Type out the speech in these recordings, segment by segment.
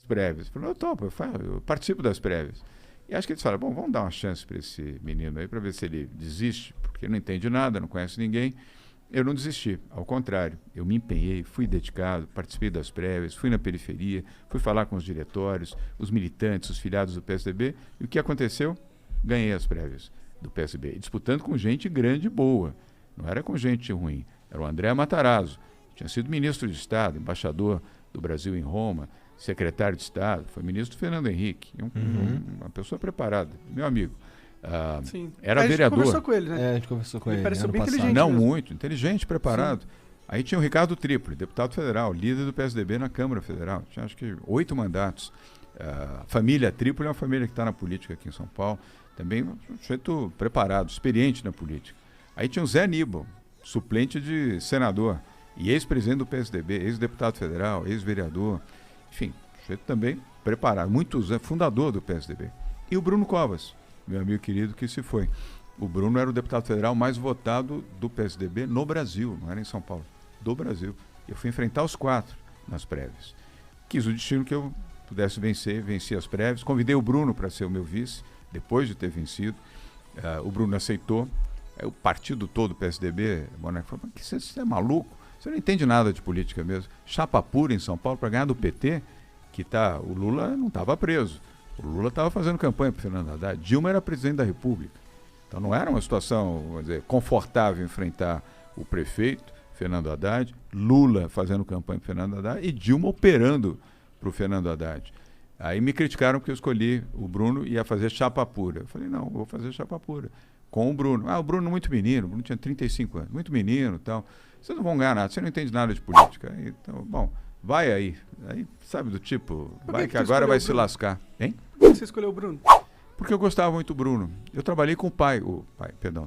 prévias. Falei, eu topo, eu participo das prévias. E acho que eles falaram, bom, vamos dar uma chance para esse menino aí, para ver se ele desiste, porque ele não entende nada, não conhece ninguém. Eu não desisti, ao contrário, eu me empenhei, fui dedicado, participei das prévias, fui na periferia, fui falar com os diretórios, os militantes, os filiados do PSDB, e o que aconteceu? Ganhei as prévias do PSDB, disputando com gente grande e boa, não era com gente ruim, era o André Matarazzo, tinha sido ministro de Estado, embaixador do Brasil em Roma, secretário de Estado, foi ministro Fernando Henrique, uma pessoa preparada, meu amigo. Era vereador. A gente conversou com ele, né? A gente conversou com ele. Pareceu bem passado. inteligente. Não, mesmo. muito, inteligente, preparado. Sim. Aí tinha o Ricardo Tripoli, deputado federal, líder do PSDB na Câmara Federal. Tinha acho que 8 mandatos. A família Tripoli é uma família que está na política aqui em São Paulo. Também um sujeito preparado, experiente na política. Aí tinha o Zé Aníbal, suplente de senador e ex-presidente do PSDB, ex-deputado federal, ex-vereador. Enfim, sujeito também preparado, fundador do PSDB. E o Bruno Covas, meu amigo querido, que se foi. O Bruno era o deputado federal mais votado do PSDB no Brasil, não era em São Paulo, do Brasil. Eu fui enfrentar os 4 nas prévias. Quis o destino que eu pudesse vencer, venci as prévias. Convidei o Bruno para ser o meu vice, depois de ter vencido. O Bruno aceitou. O partido todo, o PSDB, o Monarca falou, mas você é maluco? Você não entende nada de política mesmo. Chapa pura em São Paulo para ganhar do PT, o Lula não estava preso. O Lula estava fazendo campanha para o Fernando Haddad. Dilma era presidente da República. Então não era uma situação, vamos dizer, confortável enfrentar o prefeito, Fernando Haddad, Lula fazendo campanha para o Fernando Haddad e Dilma operando para o Fernando Haddad. Aí me criticaram porque eu escolhi o Bruno e ia fazer chapa pura. Eu falei, não, eu vou fazer chapa pura com o Bruno. O Bruno muito menino, o Bruno tinha 35 anos, muito menino e tal. Vocês não vão ganhar nada, você não entende nada de política. Então, bom, vai aí. Aí, sabe do tipo, vai que agora vai se lascar. Hein? Por que você escolheu o Bruno? Porque eu gostava muito do Bruno. Eu trabalhei com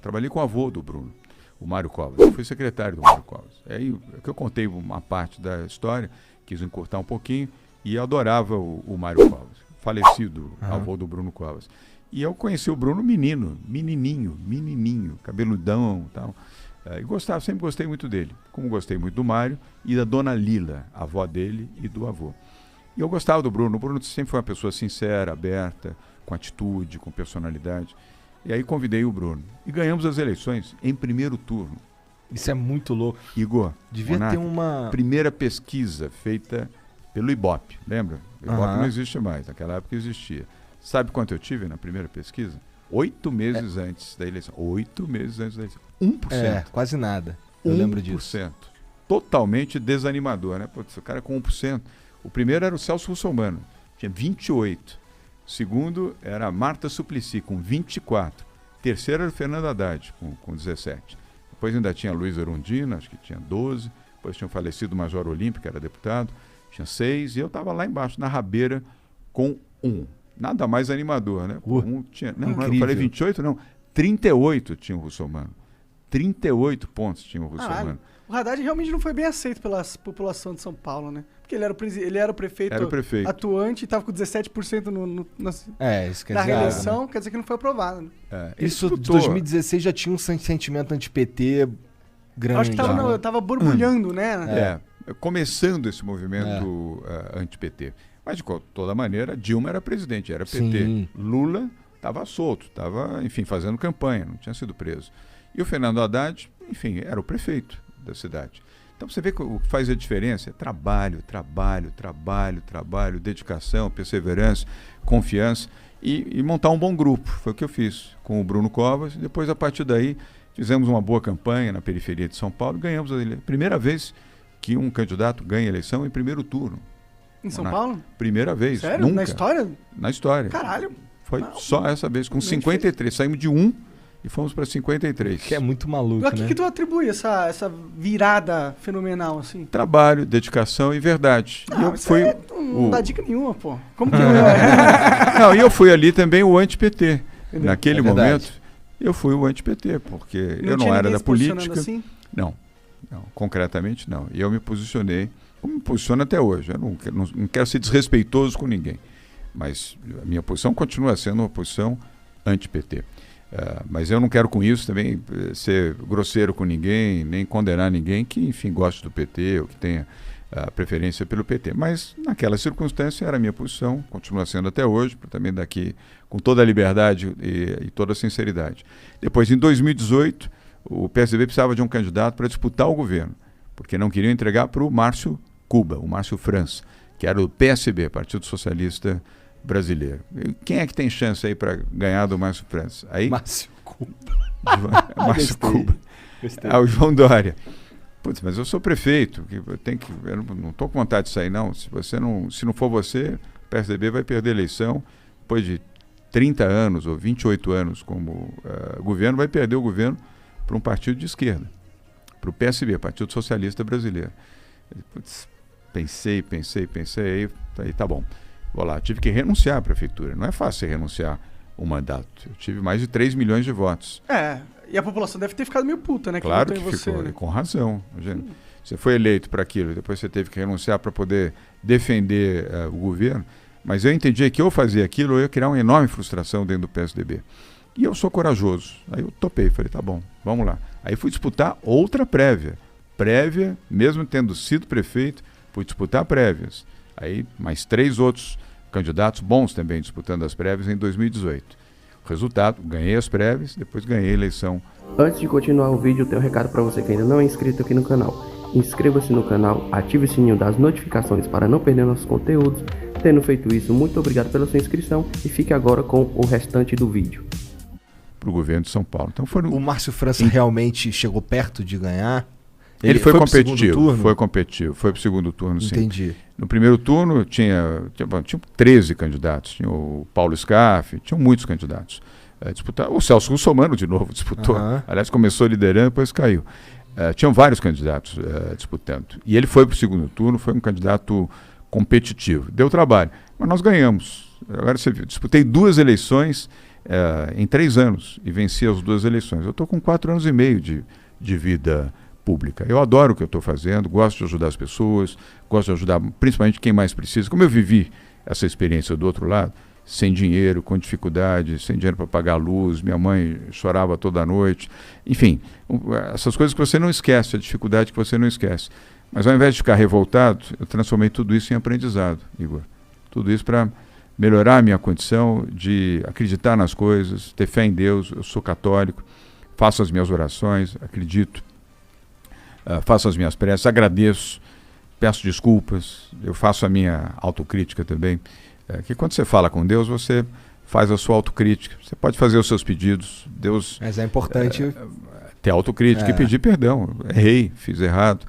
trabalhei com o avô do Bruno, o Mário Covas. Eu fui secretário do Mário Covas. Aí que eu contei uma parte da história, quis encurtar um pouquinho, e eu adorava o Mário Covas, falecido avô do Bruno Covas. E eu conheci o Bruno menininho, cabeludão e tal. E sempre gostei muito dele, como gostei muito do Mário e da dona Lila, a avó dele e do avô. E eu gostava do Bruno. O Bruno sempre foi uma pessoa sincera, aberta, com atitude, com personalidade. E aí convidei o Bruno. E ganhamos as eleições em primeiro turno. Isso é muito louco. Igor, devia ter uma primeira pesquisa feita pelo Ibope, lembra? O Ibope não existe mais, naquela época existia. Sabe quanto eu tive na primeira pesquisa? 8 meses antes da eleição. 8 meses antes da eleição. 1%. Quase nada. Eu lembro disso. 1%. Totalmente desanimador, né? Putz, o cara com 1%. O primeiro era o Celso Russomano, tinha 28. O segundo era a Marta Suplicy, com 24. O terceiro era o Fernando Haddad, com 17. Depois ainda tinha Luiz Erundina, acho que tinha 12. Depois tinha o falecido Major Olímpio, que era deputado, tinha 6. E eu estava lá embaixo, na rabeira, com 1. Nada mais animador, né? Eu falei 28, não. 38 tinha o Russomano. 38 pontos tinha o Russomano. O Haddad realmente não foi bem aceito pela população de São Paulo, né? Porque ele era o prefeito, atuante e estava com 17% na reeleição, quer dizer que não foi aprovado. Né? Isso de 2016 já tinha um sentimento anti-PT grande. Eu acho que tava borbulhando, né? Começando esse movimento anti-PT. Mas, de toda maneira, Dilma era presidente, era PT. Sim. Lula estava solto, estava, enfim, fazendo campanha, não tinha sido preso. E o Fernando Haddad, enfim, era o prefeito da cidade. Então, você vê que o que faz a diferença é trabalho, dedicação, perseverança, confiança e montar um bom grupo. Foi o que eu fiz com o Bruno Covas. E depois, a partir daí, fizemos uma boa campanha na periferia de São Paulo e ganhamos a eleição. Primeira vez que um candidato ganha eleição em primeiro turno. Em São Paulo? Primeira vez. Sério? Nunca. Na história? Na história. Caralho. Foi só essa vez, com 53. Saímos de 1 e fomos para 53. Que é muito maluco, A que tu atribui essa virada fenomenal, assim? Trabalho, dedicação e verdade. Não, não dá dica nenhuma, pô. Como que Não, e eu fui ali também o anti-PT. Naquele momento, eu fui o anti-PT, porque eu não era da política. Assim? Não, concretamente não. E eu me posicionei, como me posiciono até hoje. Eu não quero ser desrespeitoso com ninguém. Mas a minha posição continua sendo uma posição anti-PT. Mas eu não quero com isso também ser grosseiro com ninguém, nem condenar ninguém que, enfim, goste do PT ou que tenha a preferência pelo PT. Mas, naquela circunstância, era a minha posição, continua sendo até hoje, também daqui com toda a liberdade e toda a sinceridade. Depois, em 2018, o PSDB precisava de um candidato para disputar o governo, porque não queriam entregar para o Márcio Cuba, o Márcio França, que era do PSB, Partido Socialista Brasileiro. E quem é que tem chance aí para ganhar do Márcio França? Aí, Márcio Cuba. Márcio Cuba. O João Dória. Putz, mas eu sou prefeito, eu não estou com vontade de sair, não. Se não for você, o PSDB vai perder a eleição. Depois de 30 anos ou 28 anos como governo, vai perder o governo para um partido de esquerda, para o PSB, Partido Socialista Brasileiro. Putz, pensei, aí tá bom. Vou lá, tive que renunciar à prefeitura. Não é fácil renunciar um mandato. Eu tive mais de 3 milhões de votos. E a população deve ter ficado meio puta, né? Claro que ficou, né? Com razão. Você foi eleito para aquilo, depois você teve que renunciar para poder defender o governo. Mas eu entendi que eu fazia aquilo, eu ia criar uma enorme frustração dentro do PSDB. E eu sou corajoso. Aí eu topei, falei, tá bom, vamos lá. Aí fui disputar outra prévia. Prévia, mesmo tendo sido prefeito, fui disputar prévias. Aí mais 3 outros candidatos bons também disputando as prévias em 2018. Resultado, ganhei as prévias, depois ganhei a eleição. Antes de continuar o vídeo, eu tenho um recado para você que ainda não é inscrito aqui no canal. Inscreva-se no canal, ative o sininho das notificações para não perder nossos conteúdos. Tendo feito isso, muito obrigado pela sua inscrição e fique agora com o restante do vídeo. Para o governo de São Paulo. Então O Márcio França realmente chegou perto de ganhar? Ele foi competitivo, foi para o segundo turno, sim. Entendi. No primeiro turno tinha 13 candidatos, tinha o Paulo Scaff, tinham muitos candidatos. O Celso Russomano de novo disputou, aliás começou liderando, depois caiu. Tinham vários candidatos disputando. E ele foi para o segundo turno, foi um candidato competitivo. Deu trabalho, mas nós ganhamos. Agora você viu, disputei 2 eleições em 3 anos e venci as 2 eleições. Eu estou com 4 anos e meio de vida pública. Eu adoro o que eu estou fazendo, gosto de ajudar as pessoas, gosto de ajudar principalmente quem mais precisa. Como eu vivi essa experiência do outro lado, sem dinheiro, com dificuldade, sem dinheiro para pagar a luz, minha mãe chorava toda noite, enfim, essas coisas que você não esquece, a dificuldade que você não esquece. Mas ao invés de ficar revoltado, eu transformei tudo isso em aprendizado, Igor. Tudo isso para melhorar a minha condição de acreditar nas coisas, ter fé em Deus. Eu sou católico, faço as minhas orações, acredito, faço as minhas preces, agradeço, peço desculpas, eu faço a minha autocrítica também. Que quando você fala com Deus, você faz a sua autocrítica. Você pode fazer os seus pedidos. Deus, mas é importante ter autocrítica e pedir perdão. Errei, fiz errado.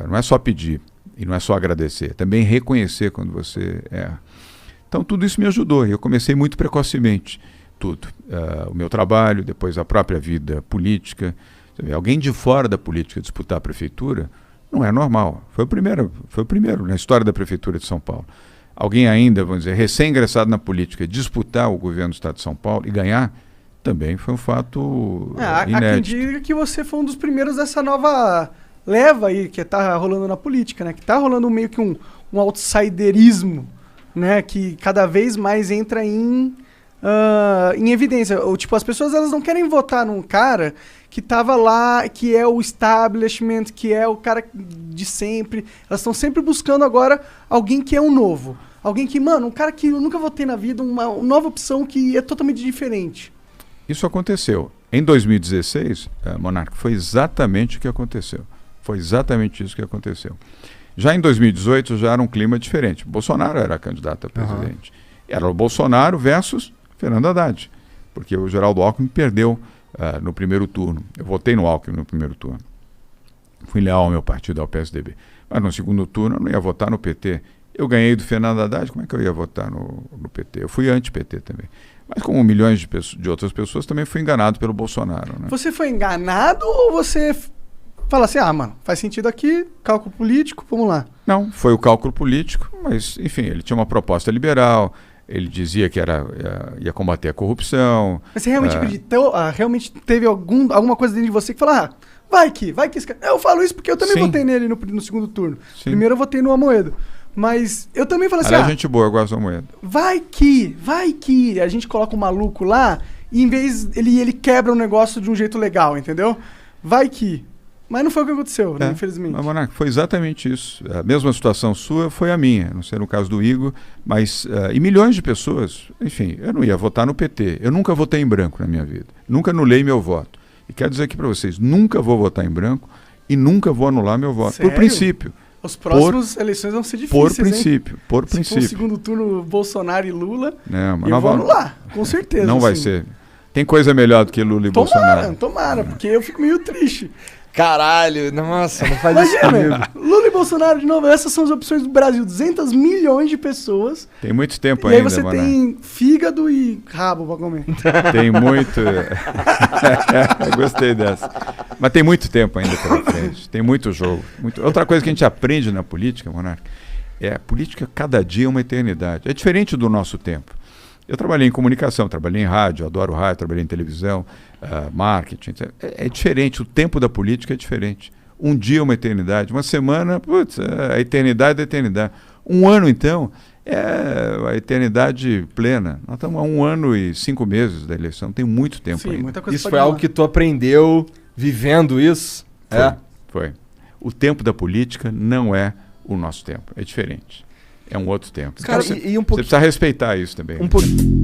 Não é só pedir e não é só agradecer, é também reconhecer quando você erra. Então tudo isso me ajudou e eu comecei muito precocemente tudo. O meu trabalho, depois a própria vida política. Alguém de fora da política disputar a prefeitura não é normal. Foi o primeiro na história da prefeitura de São Paulo. Alguém ainda, vamos dizer, recém-ingressado na política, disputar o governo do estado de São Paulo e ganhar, também foi um fato inédito. Há quem diga que você foi um dos primeiros dessa nova leva aí que está rolando na política, né? Que está rolando meio que um outsiderismo, né? Que cada vez mais entra em evidência. Tipo, as pessoas elas não querem votar num cara que estava lá, que é o establishment, que é o cara de sempre. Elas estão sempre buscando agora alguém que é um novo. Alguém que, um cara que eu nunca votei na vida, uma nova opção que é totalmente diferente. Isso aconteceu. Em 2016, Monarca, foi exatamente o que aconteceu. Foi exatamente isso que aconteceu. Já em 2018, já era um clima diferente. Bolsonaro era candidato a presidente. Era o Bolsonaro versus Fernando Haddad. Porque o Geraldo Alckmin perdeu no primeiro turno. Eu votei no Alckmin no primeiro turno. Fui leal ao meu partido, ao PSDB. Mas no segundo turno eu não ia votar no PT. Eu ganhei do Fernando Haddad, como é que eu ia votar no PT? Eu fui anti-PT também. Mas como milhões de outras pessoas, também fui enganado pelo Bolsonaro. Né? Você foi enganado ou você fala assim, faz sentido aqui, cálculo político, vamos lá? Não, foi o cálculo político, mas enfim, ele tinha uma proposta liberal. Ele dizia que ia combater a corrupção. Mas você realmente acreditou? Realmente teve alguma coisa dentro de você que falou, vai que esse cara... Eu falo isso porque eu também votei nele no segundo turno. Sim. Primeiro eu votei no Amoedo. Mas eu também falei assim, gente boa, eu gosto do Amoedo. Vai que a gente coloca um maluco lá e em vez ele quebra o negócio de um jeito legal, entendeu? Vai que... Mas não foi o que aconteceu, né, infelizmente. Mas, Monarca, foi exatamente isso. A mesma situação sua foi a minha, não sei no caso do Igor, mas e milhões de pessoas, enfim, eu não ia votar no PT. Eu nunca votei em branco na minha vida. Nunca anulei meu voto. E quero dizer aqui para vocês, nunca vou votar em branco e nunca vou anular meu voto. Sério? Por princípio. As próximas eleições vão ser difíceis, Por princípio, por Se for princípio. o segundo turno Bolsonaro e Lula, Não, mas eu nós vou vamos- anular, com certeza. Não vai assim. ser. Tem coisa melhor do que Lula e Bolsonaro. Tomara, porque eu fico meio triste. Caralho, nossa, não faz isso comigo. Imagina, Lula e Bolsonaro de novo, essas são as opções do Brasil. 200 milhões de pessoas. Tem muito tempo E aí ainda, você Monarca. tem fígado e rabo pra comer. Tem muito. Eu gostei dessa. Mas tem muito tempo ainda pela frente. Tem muito jogo. Outra coisa que a gente aprende na política, Monarca, a política cada dia é uma eternidade. É diferente do nosso tempo. Eu trabalhei em comunicação, trabalhei em rádio, adoro rádio, trabalhei em televisão, marketing. É diferente, o tempo da política é diferente. Um dia é uma eternidade, uma semana, putz, a eternidade é a eternidade. Um ano, então, é a eternidade plena. Nós estamos a 1 ano e 5 meses da eleição, tem muito tempo Sim, ainda. muita coisa Isso pode foi algo mudar. que tu aprendeu vivendo isso? Foi. O tempo da política não é o nosso tempo, é diferente. É um outro tempo. Cara, Então, e um você pouquinho... precisa respeitar isso também. Um pouquinho...